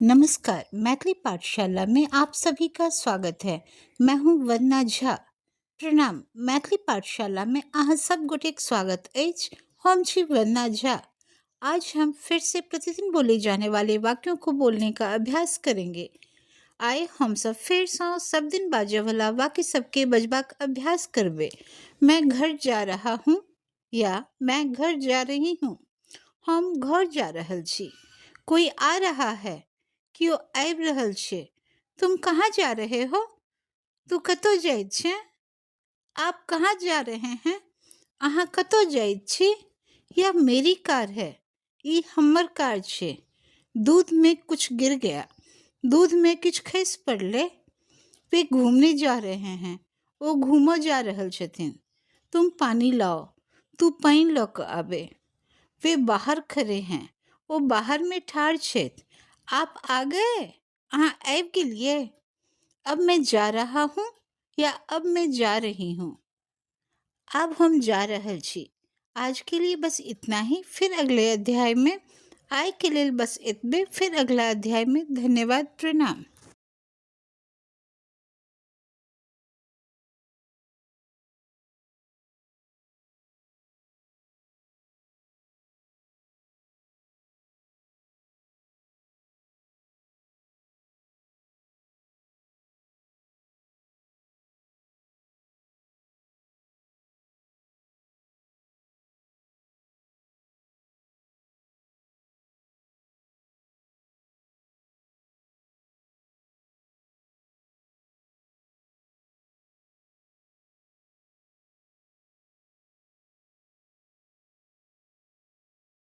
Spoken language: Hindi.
नमस्कार, मैथिली पाठशाला में आप सभी का स्वागत है। मैं हूँ वंदना झा। प्रणाम। मैथिली पाठशाला में अहाँ सब गोटेक स्वागत अछि। हम छी वंदना झा। आज हम फिर से प्रतिदिन बोले जाने वाले वाक्यों को बोलने का अभ्यास करेंगे। आए हम सब फिर सब दिन बाजे वाला वाक्य सबके बजबाक अभ्यास करबे। मैं घर जा रहा हूँ या मैं घर जा रही हूँ। हम घर जा रहल छी। कोई आ रहा है। क्यों आबि रहल छे। तुम कहाँ जा रहे हो। तू कतो जाइत छे। आप कहाँ जा रहे हैं। अहाँ कतो जाइत छी। यह मेरी कार है। ये हमर कार छे। दूध में कुछ गिर गया। दूध में कुछ खस पड़ले। वे घूमने जा रहे हैं। वो घूमो जा रहल छथिन। तुम पानी लाओ। तू पानी लो के आबे। वे बाहर खड़े हैं। वो बाहर में ठाड़ छेत। आप आ गए। हाँ आबि गेलिए। अब मैं जा रहा हूँ या अब मैं जा रही हूँ। अब हम जा रहल छी। आज के लिए बस इतना ही। फिर अगले अध्याय में। आय के लिए बस इतबे। फिर अगला अध्याय में। धन्यवाद। प्रणाम।